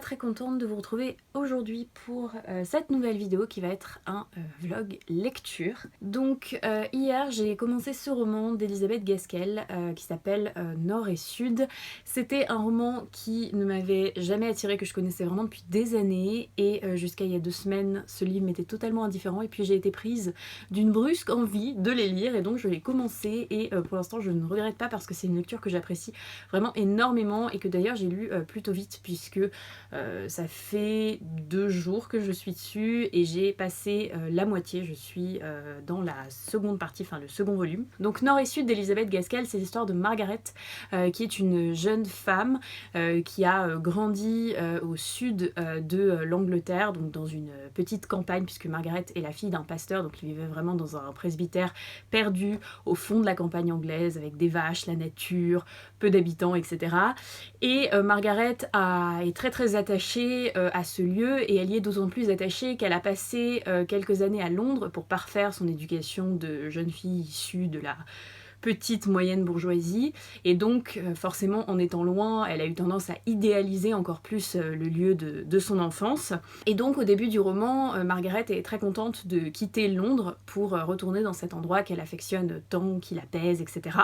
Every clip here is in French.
très contente de vous retrouver aujourd'hui pour cette nouvelle vidéo qui va être un vlog lecture. Donc hier j'ai commencé ce roman d'Elisabeth Gaskell qui s'appelle Nord et Sud. C'était un roman qui ne m'avait jamais attiré, que je connaissais vraiment depuis des années, et jusqu'à il y a 2 semaines ce livre m'était totalement indifférent et puis j'ai été prise d'une brusque envie de les lire et donc je l'ai commencé et pour l'instant je ne regrette pas parce que c'est une lecture que j'apprécie vraiment énormément et que d'ailleurs j'ai lu plutôt vite puisque ça fait 2 jours que je suis dessus et j'ai passé la moitié, je suis dans la seconde partie, enfin le second volume. Donc Nord et Sud d'Elisabeth Gaskell, c'est l'histoire de Margaret qui est une jeune femme qui a grandi au sud de l'Angleterre, donc dans une petite campagne puisque Margaret est la fille d'un pasteur, donc il vivait vraiment dans un presbytère perdu au fond de la campagne anglaise avec des vaches, la nature, peu d'habitants, etc. Et Margaret est très attachée à ce lieu et elle y est d'autant plus attachée qu'elle a passé quelques années à Londres pour parfaire son éducation de jeune fille issue de la petite moyenne bourgeoisie et donc forcément en étant loin elle a eu tendance à idéaliser encore plus le lieu de son enfance et donc au début du roman Margaret est très contente de quitter Londres pour retourner dans cet endroit qu'elle affectionne tant, qui l'apaise, etc.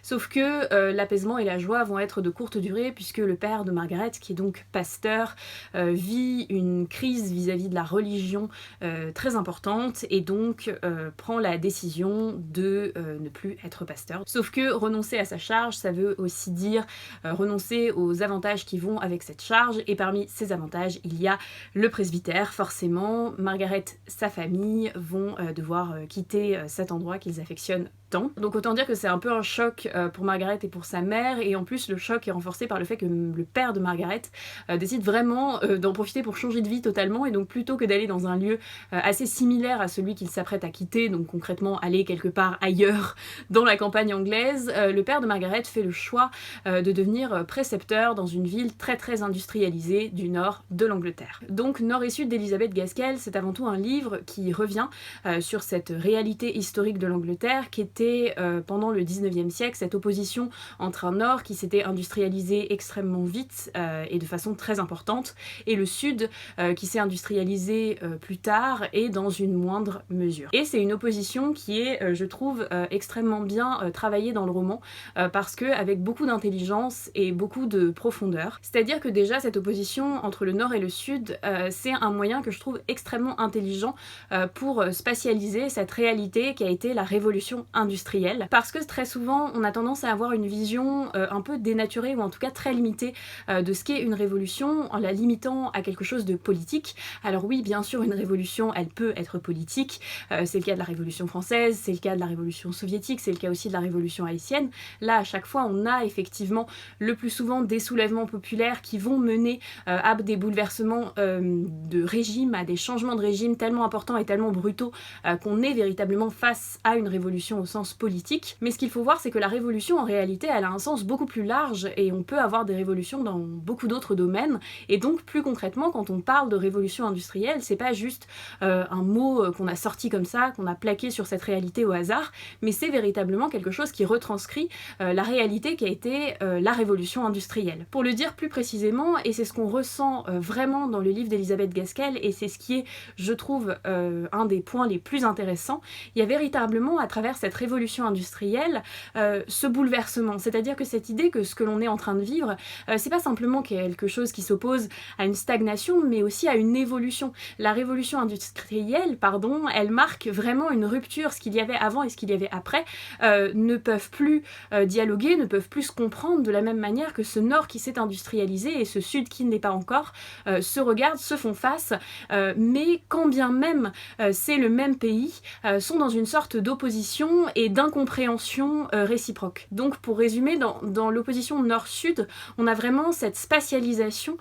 Sauf que l'apaisement et la joie vont être de courte durée puisque le père de Margaret, qui est donc pasteur, vit une crise vis-à-vis de la religion très importante et donc prend la décision de ne plus être pasteur. Sauf que renoncer à sa charge, ça veut aussi dire renoncer aux avantages qui vont avec cette charge, et parmi ces avantages, il y a le presbytère. Forcément, Margaret, sa famille vont devoir quitter cet endroit qu'ils affectionnent tant. Donc autant dire que c'est un peu un choc pour Margaret et pour sa mère, et en plus le choc est renforcé par le fait que le père de Margaret décide vraiment d'en profiter pour changer de vie totalement, et donc plutôt que d'aller dans un lieu assez similaire à celui qu'il s'apprête à quitter, donc concrètement aller quelque part ailleurs dans la campagne anglaise, le père de Margaret fait le choix de devenir précepteur dans une ville très industrialisée du nord de l'Angleterre. Donc Nord et Sud d'Elisabeth Gaskell, c'est avant tout un livre qui revient sur cette réalité historique de l'Angleterre qui était pendant le 19e siècle, cette opposition entre un nord qui s'était industrialisé extrêmement vite et de façon très importante, et le sud qui s'est industrialisé plus tard et dans une moindre mesure. Et c'est une opposition qui est, je trouve, extrêmement bien travaillée dans le roman parce que avec beaucoup d'intelligence et beaucoup de profondeur. C'est-à-dire que déjà cette opposition entre le nord et le sud, c'est un moyen que je trouve extrêmement intelligent pour spatialiser cette réalité qui a été la révolution industrielle, parce que très souvent on a tendance à avoir une vision un peu dénaturée ou en tout cas très limitée de ce qu'est une révolution en la limitant à quelque chose de politique. Alors oui, bien sûr, une révolution elle peut être politique, c'est le cas de la Révolution française, c'est le cas de la Révolution soviétique, c'est le cas aussi de la Révolution haïtienne. Là à chaque fois on a effectivement le plus souvent des soulèvements populaires qui vont mener à des bouleversements de régime, à des changements de régime tellement importants et tellement brutaux qu'on est véritablement face à une révolution au sens politique. Mais ce qu'il faut voir, c'est que la révolution en réalité elle a un sens beaucoup plus large et on peut avoir des révolutions dans beaucoup d'autres domaines, et donc plus concrètement quand on parle de révolution industrielle, c'est pas juste un mot qu'on a sorti comme ça, qu'on a plaqué sur cette réalité au hasard, mais c'est véritablement quelque chose qui retranscrit la réalité qui a été la révolution industrielle. Pour le dire plus précisément, et c'est ce qu'on ressent vraiment dans le livre d'Elisabeth Gaskell, et c'est ce qui est, je trouve, un des points les plus intéressants, il y a véritablement à travers cette révolution industrielle ce bouleversement, c'est-à-dire que cette idée que ce que l'on est en train de vivre, c'est pas simplement quelque chose qui s'oppose à une stagnation, mais aussi à une évolution. La révolution industrielle, pardon, elle marque vraiment une rupture. Ce qu'il y avait avant et ce qu'il y avait après ne peuvent plus dialoguer, ne peuvent plus se comprendre de la même manière que ce nord qui s'est industrialisé et ce sud qui ne l'est pas encore se regardent, se font face, mais quand bien même c'est le même pays, sont dans une sorte d'opposition et d'incompréhension réciproque. Donc pour résumer, dans l'opposition nord-sud, on a vraiment cette spatialisation,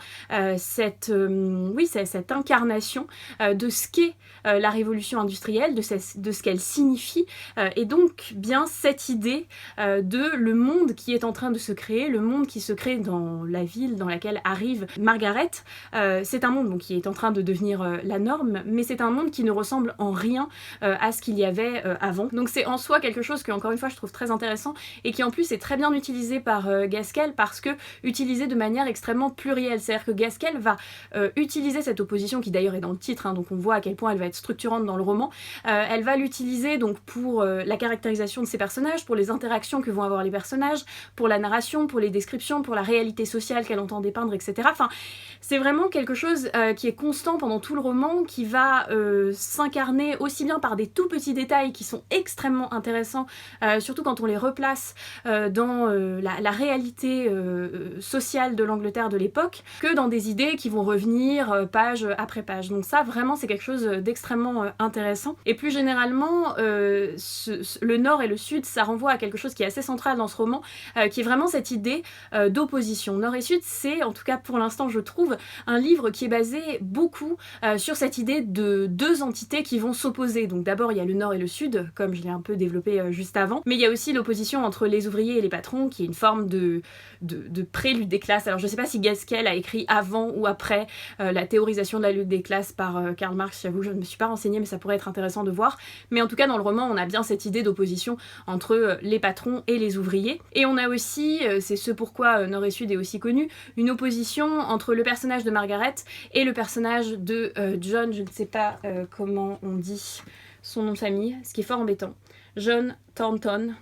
cette incarnation de ce qu'est la révolution industrielle, de ce qu'elle signifie, et donc bien cette idée de le monde qui est en train de se créer, le monde qui se crée dans la ville dans laquelle arrive Margaret. C'est un monde donc, qui est en train de devenir la norme, mais c'est un monde qui ne ressemble en rien à ce qu'il y avait avant. Donc c'est en soi quelque chose que, encore une fois, je trouve très intéressant et qui en plus est très bien utilisé par Gaskell parce que utilisé de manière extrêmement plurielle. C'est-à-dire que Gaskell va utiliser cette opposition qui d'ailleurs est dans le titre, hein, donc on voit à quel point elle va être structurante dans le roman. Elle va l'utiliser donc pour la caractérisation de ses personnages, pour les interactions que vont avoir les personnages, pour la narration, pour les descriptions, pour la réalité sociale qu'elle entend dépeindre, etc. Enfin, c'est vraiment quelque chose qui est constant pendant tout le roman, qui va s'incarner aussi bien par des tout petits détails qui sont extrêmement intéressants, surtout quand on les replace dans la réalité sociale de l'Angleterre de l'époque, que dans des idées qui vont revenir page après page. Donc ça, vraiment, c'est quelque chose d'extrêmement intéressant. Et plus généralement, le nord et le sud, ça renvoie à quelque chose qui est assez central dans ce roman, qui est vraiment cette idée d'opposition. Nord et sud, c'est, en tout cas pour l'instant, je trouve, un livre qui est basé beaucoup sur cette idée de deux entités qui vont s'opposer. Donc d'abord, il y a le nord et le sud, comme je l'ai un peu développé juste avant, mais il y a aussi l'opposition entre les ouvriers et les patrons, qui est une forme de prélude des classes. Alors je sais pas si Gaskell a écrit avant ou après la théorisation de la lutte des classes par Karl Marx, j'avoue, je ne me suis pas renseignée, mais ça pourrait être intéressant de voir. Mais en tout cas, dans le roman, on a bien cette idée d'opposition entre les patrons et les ouvriers. Et on a aussi, c'est ce pourquoi Nord et Sud est aussi connu, une opposition entre le personnage de Margaret et le personnage de John, je ne sais pas comment on dit son nom de famille, ce qui est fort embêtant. John Thornton,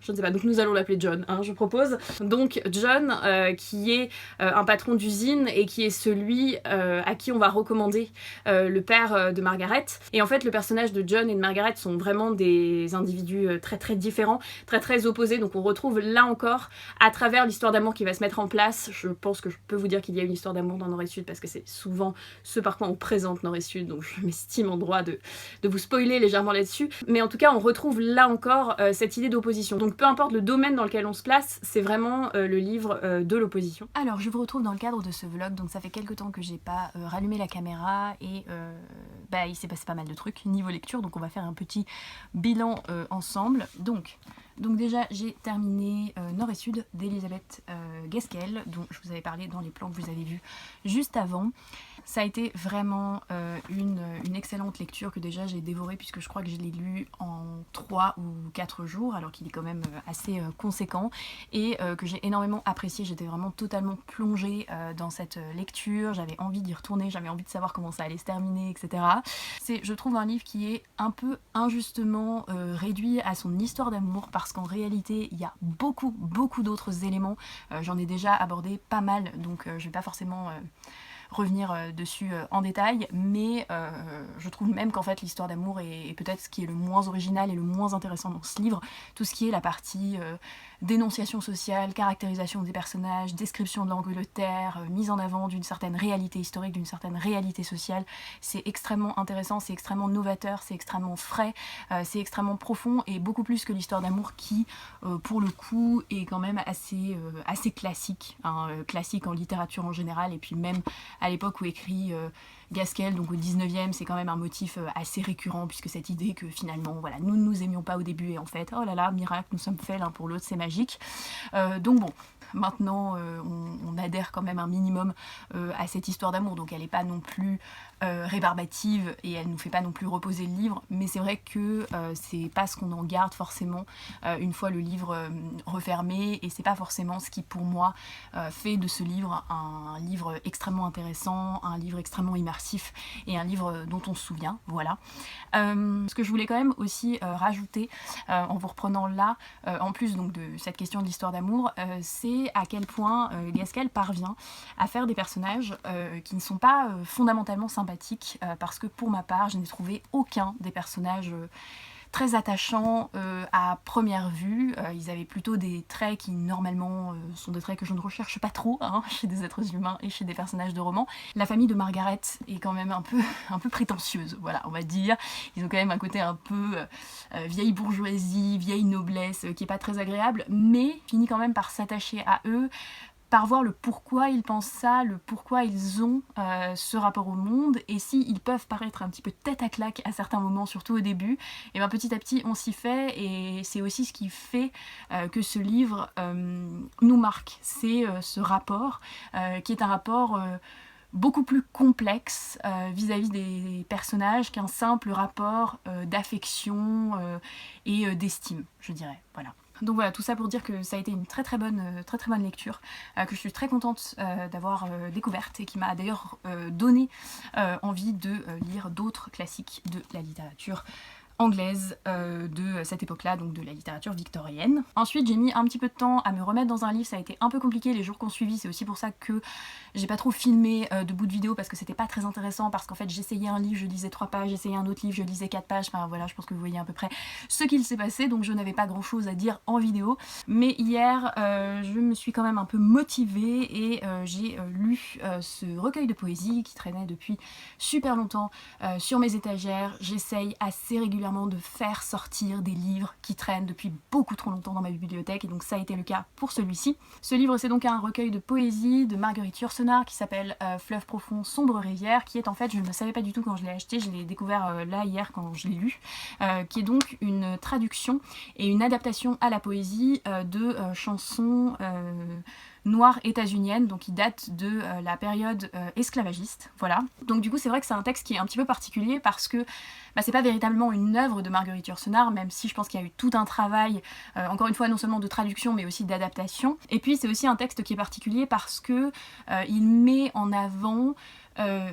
je ne sais pas, donc nous allons l'appeler John, hein, je propose. Donc John, qui est un patron d'usine et qui est celui à qui on va recommander le père de Margaret. Et en fait, le personnage de John et de Margaret sont vraiment des individus très très différents, très très opposés. Donc on retrouve là encore, à travers l'histoire d'amour qui va se mettre en place, je pense que je peux vous dire qu'il y a une histoire d'amour dans Nord et Sud parce que c'est souvent ce par quoi on présente Nord et Sud, donc je m'estime en droit de vous spoiler légèrement là-dessus. Mais en tout cas, on retrouve là encore cette idée d'opposition. Donc peu importe le domaine dans lequel on se place, c'est vraiment le livre de l'opposition. Alors je vous retrouve dans le cadre de ce vlog, donc ça fait quelques temps que j'ai pas rallumé la caméra et il s'est passé pas mal de trucs niveau lecture, donc on va faire un petit bilan ensemble. Donc déjà j'ai terminé Nord et Sud d'Elizabeth Gaskell, dont je vous avais parlé dans les plans que vous avez vus juste avant. Ça a été vraiment une excellente lecture que déjà j'ai dévorée puisque je crois que je l'ai lu en 3 ou 4 jours alors qu'il est quand même assez conséquent et que j'ai énormément apprécié. J'étais vraiment totalement plongée dans cette lecture, j'avais envie d'y retourner, j'avais envie de savoir comment ça allait se terminer, etc. C'est, je trouve, un livre qui est un peu injustement réduit à son histoire d'amour parce qu'en réalité il y a beaucoup d'autres éléments. J'en ai déjà abordé pas mal, donc je vais pas forcément revenir dessus en détail, mais je trouve même qu'en fait l'histoire d'amour est peut-être ce qui est le moins original et le moins intéressant dans ce livre. Tout ce qui est la partie dénonciation sociale, caractérisation des personnages, description de l'Angleterre, mise en avant d'une certaine réalité historique, d'une certaine réalité sociale, c'est extrêmement intéressant, c'est extrêmement novateur, c'est extrêmement frais, c'est extrêmement profond et beaucoup plus que l'histoire d'amour qui, pour le coup, est quand même assez classique, hein, classique en littérature en général et puis même à l'époque où écrit Gaskell, donc au 19e, c'est quand même un motif assez récurrent puisque cette idée que finalement, voilà, nous ne nous aimions pas au début et en fait, oh là là, miracle, nous sommes faits l'un pour l'autre, c'est magique. Donc bon, maintenant on adhère quand même un minimum à cette histoire d'amour, donc elle n'est pas non plus rébarbative et elle nous fait pas non plus reposer le livre, mais c'est vrai que c'est pas ce qu'on en garde forcément une fois le livre refermé et c'est pas forcément ce qui pour moi fait de ce livre un livre extrêmement intéressant, un livre extrêmement immersif et un livre dont on se souvient, voilà. Ce que je voulais quand même aussi rajouter en vous reprenant là, en plus donc de cette question de l'histoire d'amour, c'est à quel point Gaskell parvient à faire des personnages qui ne sont pas fondamentalement sympathiques, parce que pour ma part, je n'ai trouvé aucun des personnages très attachants à première vue. Ils avaient plutôt des traits qui normalement sont des traits que je ne recherche pas trop hein, chez des êtres humains et chez des personnages de romans. La famille de Margaret est quand même un peu prétentieuse, voilà, on va dire. Ils ont quand même un côté un peu vieille bourgeoisie, vieille noblesse, qui est pas très agréable, mais finit quand même par s'attacher à eux, par voir le pourquoi ils pensent ça, le pourquoi ils ont ce rapport au monde, et s'ils peuvent paraître un petit peu tête à claque à certains moments, surtout au début, et bien petit à petit on s'y fait, et c'est aussi ce qui fait que ce livre nous marque, c'est ce rapport qui est un rapport beaucoup plus complexe vis-à-vis des personnages qu'un simple rapport d'affection et d'estime, je dirais. Voilà. Donc voilà, tout ça pour dire que ça a été une très très bonne lecture, que je suis très contente d'avoir découverte et qui m'a d'ailleurs donné envie de lire d'autres classiques de la littérature anglaise de cette époque-là, donc de la littérature victorienne. Ensuite, j'ai mis un petit peu de temps à me remettre dans un livre, ça a été un peu compliqué les jours qu'on suivi, c'est aussi pour ça que j'ai pas trop filmé de bouts de vidéo parce que c'était pas très intéressant, parce qu'en fait j'essayais un livre, je lisais 3 pages, j'essayais un autre livre, je lisais 4 pages, enfin voilà, je pense que vous voyez à peu près ce qu'il s'est passé, donc je n'avais pas grand chose à dire en vidéo. Mais hier, je me suis quand même un peu motivée et j'ai lu ce recueil de poésie qui traînait depuis super longtemps sur mes étagères. J'essaye assez régulièrement de faire sortir des livres qui traînent depuis beaucoup trop longtemps dans ma bibliothèque, et donc ça a été le cas pour celui-ci. Ce livre, c'est donc un recueil de poésie de Marguerite Yourcenar qui s'appelle Fleuve profond, sombre rivière, qui est en fait, je ne le savais pas du tout quand je l'ai acheté, je l'ai découvert là hier quand je l'ai lu, qui est donc une traduction et une adaptation à la poésie de chansons noire états-unienne, donc qui date de la période esclavagiste, voilà. Donc du coup c'est vrai que c'est un texte qui est un petit peu particulier parce que c'est pas véritablement une œuvre de Marguerite Yourcenar, même si je pense qu'il y a eu tout un travail, encore une fois non seulement de traduction mais aussi d'adaptation. Et puis c'est aussi un texte qui est particulier parce que il met en avant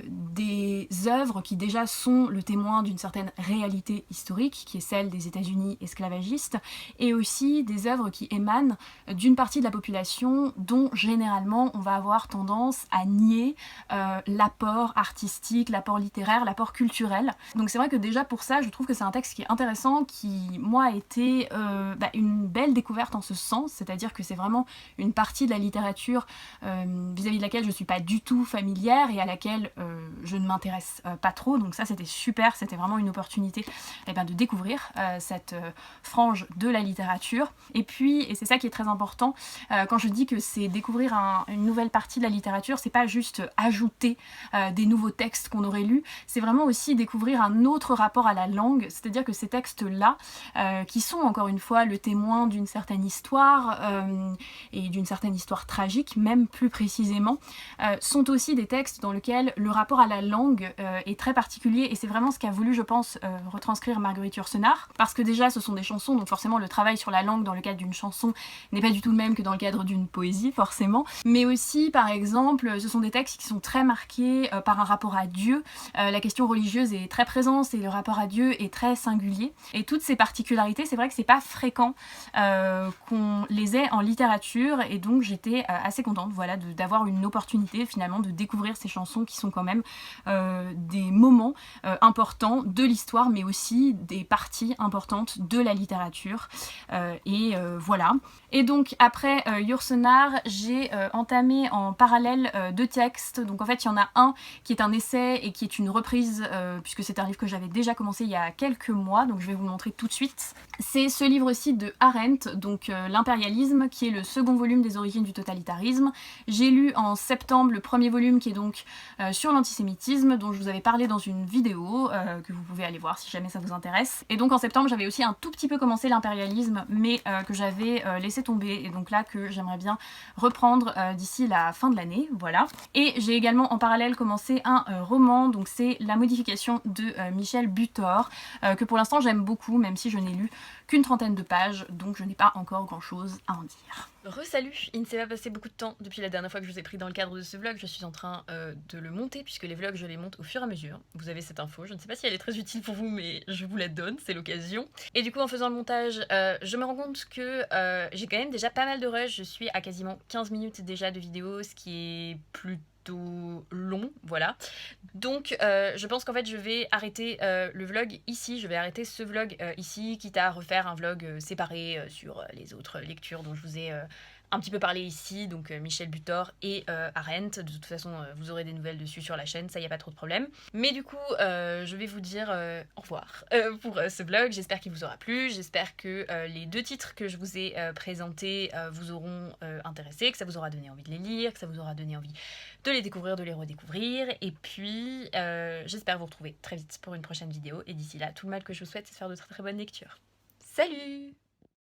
des œuvres qui déjà sont le témoin d'une certaine réalité historique, qui est celle des États-Unis esclavagistes, et aussi des œuvres qui émanent d'une partie de la population dont généralement on va avoir tendance à nier l'apport artistique, l'apport littéraire, l'apport culturel. Donc c'est vrai que déjà pour ça, je trouve que c'est un texte qui est intéressant, qui moi a été une belle découverte en ce sens, c'est-à-dire que c'est vraiment une partie de la littérature vis-à-vis de laquelle je suis pas du tout familière et à laquelle je ne m'intéresse pas trop, donc ça c'était super, c'était vraiment une opportunité de découvrir cette frange de la littérature. Et puis, et c'est ça qui est très important, quand je dis que c'est découvrir une nouvelle partie de la littérature, c'est pas juste ajouter des nouveaux textes qu'on aurait lus, c'est vraiment aussi découvrir un autre rapport à la langue, c'est-à-dire que ces textes-là, qui sont encore une fois le témoin d'une certaine histoire, et d'une certaine histoire tragique, même plus précisément, sont aussi des textes dans lesquels le rapport à la langue est très particulier, et c'est vraiment ce qu'a voulu, je pense, retranscrire Marguerite Yourcenar, parce que déjà ce sont des chansons, donc forcément le travail sur la langue dans le cadre d'une chanson n'est pas du tout le même que dans le cadre d'une poésie, forcément, mais aussi par exemple ce sont des textes qui sont très marqués par un rapport à Dieu, la question religieuse est très présente et le rapport à Dieu est très singulier, et toutes ces particularités, c'est vrai que c'est pas fréquent qu'on les ait en littérature, et donc j'étais assez contente, voilà, d'avoir une opportunité finalement de découvrir ces chansons qui sont quand même des moments importants de l'histoire, mais aussi des parties importantes de la littérature. Voilà. Et donc après Yourcenar, j'ai entamé en parallèle 2 textes. Donc en fait il y en a un qui est un essai et qui est une reprise, puisque c'est un livre que j'avais déjà commencé il y a quelques mois, donc je vais vous le montrer tout de suite. C'est ce livre-ci de Arendt, donc L'impérialisme, qui est le second volume des origines du totalitarisme. J'ai lu en septembre le premier volume qui est donc sur l'antisémitisme, dont je vous avais parlé dans une vidéo que vous pouvez aller voir si jamais ça vous intéresse. Et donc en septembre j'avais aussi un tout petit peu commencé l'impérialisme, mais que j'avais laissé tomber, et donc là que j'aimerais bien reprendre d'ici la fin de l'année, voilà. Et j'ai également en parallèle commencé un roman, donc c'est La modification de Michel Butor, que pour l'instant j'aime beaucoup, même si je n'ai lu qu'une 30aine de pages, donc je n'ai pas encore grand chose à en dire. Re-salut, il ne s'est pas passé beaucoup de temps depuis la dernière fois que je vous ai pris dans le cadre de ce vlog, je suis en train de le monter, puisque les vlogs je les monte au fur et à mesure. Vous avez cette info, je ne sais pas si elle est très utile pour vous, mais je vous la donne, c'est l'occasion. Et du coup en faisant le montage, je me rends compte que j'ai quand même déjà pas mal de rush, je suis à quasiment 15 minutes déjà de vidéo, ce qui est plutôt long, voilà. Donc je pense qu'en fait je vais arrêter le vlog ici, je vais arrêter ce vlog ici, quitte à refaire un vlog séparé sur les autres lectures dont je vous ai un petit peu parlé ici, donc Michel Butor et Arendt. De toute façon vous aurez des nouvelles dessus sur la chaîne, ça y a pas trop de problème. Mais du coup je vais vous dire au revoir pour ce vlog, j'espère qu'il vous aura plu, j'espère que les 2 titres que je vous ai présentés vous auront intéressé, que ça vous aura donné envie de les lire, que ça vous aura donné envie de les découvrir, de les redécouvrir, et puis j'espère vous retrouver très vite pour une prochaine vidéo, et d'ici là, tout le mal que je vous souhaite, c'est de faire de très très bonnes lectures. Salut!